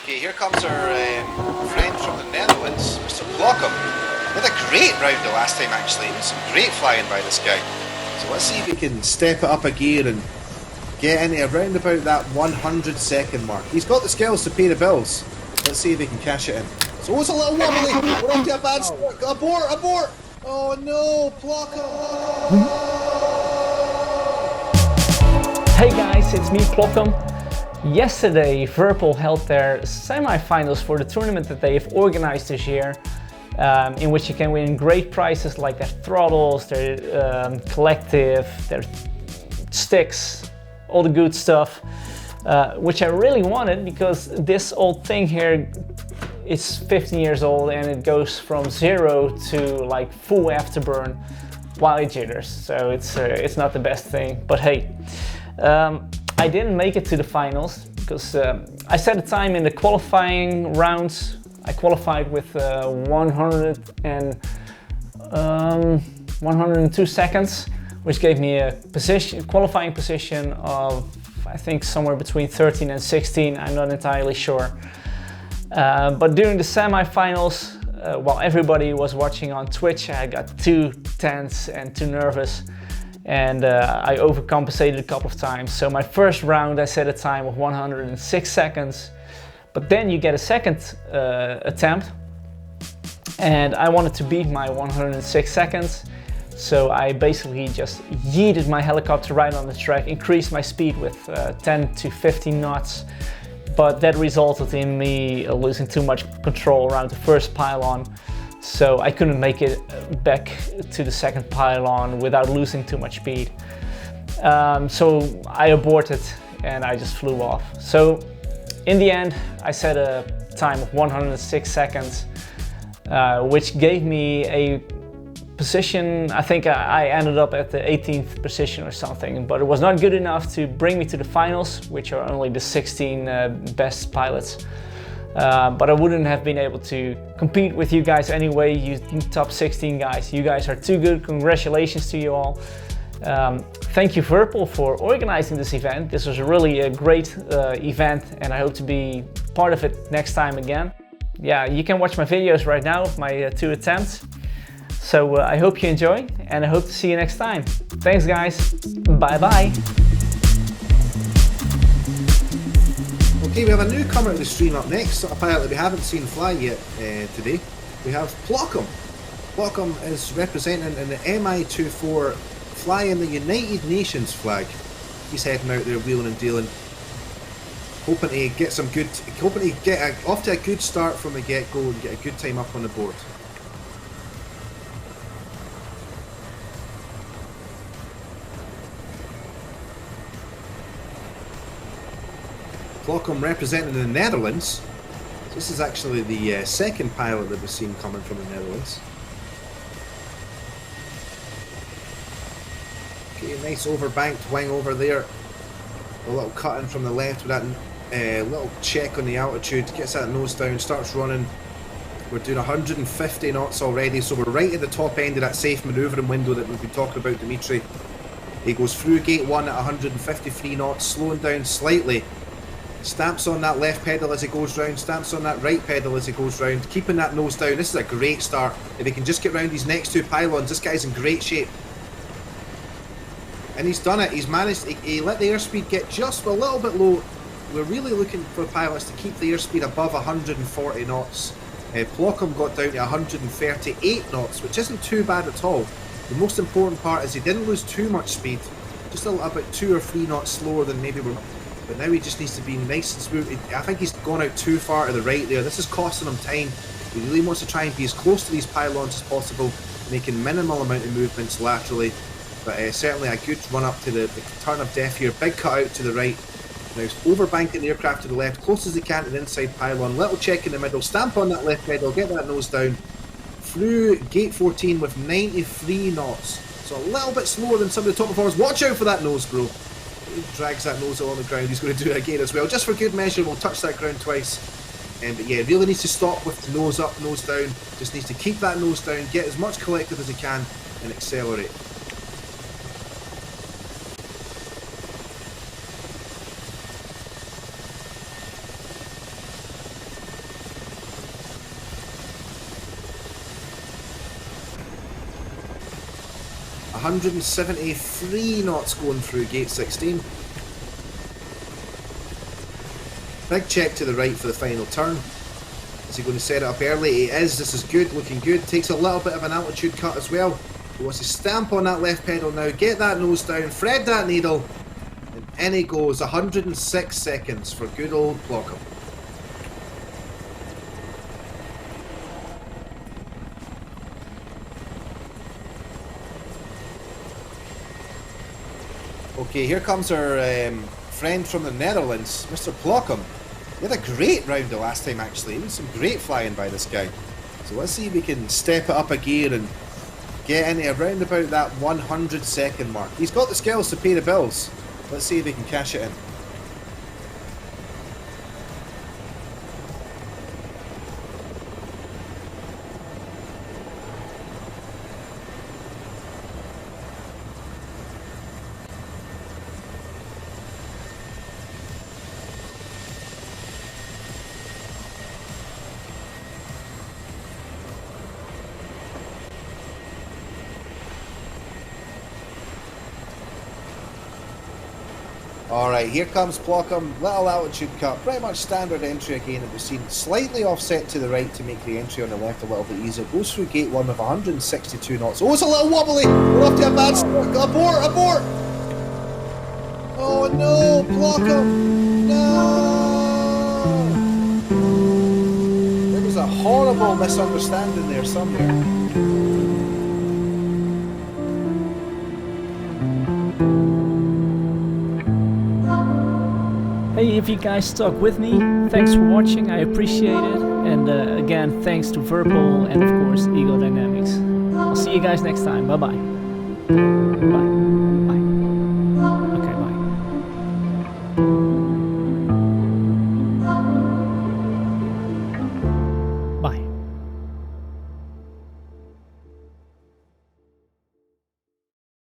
Okay, here comes our friend from the Netherlands, Mr. Plokkum. Had a great round the last time actually, some great flying by this guy. So let's see if we can step it up a gear and get into around about that 100-second mark. He's got the skills to pay the bills. Let's see if he can cash it in. So it's a little wobbly. We're off to a bad start. Abort! Abort! Oh no, Plokkum! Hey guys, it's me Plokkum. Yesterday Virpil held their semi-finals for the tournament that they have organized this year, in which you can win great prizes like their throttles, their collective, their sticks, all the good stuff, which I really wanted because this old thing here is 15 years old and it goes from 0 to like full afterburn while it jitters, so it's not the best thing, but hey. I didn't make it to the finals because I set a time in the qualifying rounds. I qualified with 102 seconds, which gave me a qualifying position of, I think, somewhere between 13 and 16. I'm not entirely sure. But during the semi-finals, while everybody was watching on Twitch, I got too tense and too nervous. And I overcompensated a couple of times. So my first round I set a time of 106 seconds, but then you get a second attempt and I wanted to beat my 106 seconds. So I basically just yeeted my helicopter right on the track, increased my speed with 10 to 15 knots, but that resulted in me losing too much control around the first pylon. So I couldn't make it back to the second pylon without losing too much speed. So I aborted and I just flew off. So in the end, I set a time of 106 seconds, which gave me a position. I think I ended up at the 18th position or something, but it was not good enough to bring me to the finals, which are only the 16 best pilots. But I wouldn't have been able to compete with you guys anyway, you top 16 guys. You guys are too good, congratulations to you all. Thank you Virpil for organizing this event. This was really a great event and I hope to be part of it next time again. Yeah, you can watch my videos right now of my 2 attempts. So I hope you enjoy and I hope to see you next time. Thanks guys, bye bye. Okay, we have a newcomer to the stream up next, a pilot that we haven't seen fly yet today. We have Plokkum. Plokkum is representing in the MI-24 flying the United Nations flag. He's heading out there wheeling and dealing, hoping to get off to a good start from the get-go and get a good time up on the board. Plokkum representing the Netherlands. This is actually the second pilot that we've seen coming from the Netherlands. Okay, nice overbanked wing over there. A little cut in from the left with that little check on the altitude. Gets that nose down, starts running. We're doing 150 knots already, so we're right at the top end of that safe manoeuvring window that we've been talking about, Dimitri. He goes through gate 1 at 153 knots, slowing down slightly. Stamps on that left pedal as it goes round, stamps on that right pedal as it goes round, keeping that nose down. This is a great start. If he can just get round these next 2 pylons, this guy's in great shape. And he's done it. He's managed, he let the airspeed get just a little bit low. We're really looking for pilots to keep the airspeed above 140 knots. Plokkum got down to 138 knots, which isn't too bad at all. The most important part is he didn't lose too much speed, just about 2 or 3 knots slower than maybe we're. But now he just needs to be nice and smooth. I think he's gone out too far to the right there. This is costing him time. He really wants to try and be as close to these pylons as possible, making minimal amount of movements laterally. But certainly a good run up to the turn of death here. Big cut out to the right. Now he's overbanking the aircraft to the left, close as he can to the inside pylon. Little check in the middle, stamp on that left pedal, get that nose down. Through gate 14 with 93 knots. So a little bit slower than some of the top performers. Watch out for that nose, bro. He drags that nose along the ground. He's going to do it again as well. Just for good measure, we'll touch that ground twice. But yeah, really needs to stop with the nose up, nose down. Just needs to keep that nose down, get as much collective as he can, and accelerate. 173 knots going through gate 16. Big check to the right for the final turn. Is he going to set it up early? He is. This is good, looking good. Takes a little bit of an altitude cut as well. He wants to stamp on that left pedal now, get that nose down, thread that needle, and in he goes. 106 seconds for good old Plokkum. Okay, here comes our friend from the Netherlands, Mr. Plokkum. He had a great round the last time, actually. It was some great flying by this guy. So let's see if we can step it up a gear and get into around about that 100-second mark. He's got the skills to pay the bills. Let's see if he can cash it in. Alright, here comes Plokkum, little altitude cut, pretty much standard entry again that we've seen, slightly offset to the right to make the entry on the left a little bit easier. Goes through gate 1 with 162 knots. Oh, it's a little wobbly! We're off to a bad start. Abort! Abort! Oh no, Plokkum! No! There was a horrible misunderstanding there somewhere. Hey, if you guys stuck with me, thanks for watching, I appreciate it. And again, thanks to Virpil and of course Eagle Dynamics. I'll see you guys next time. Bye-bye. Bye. Bye.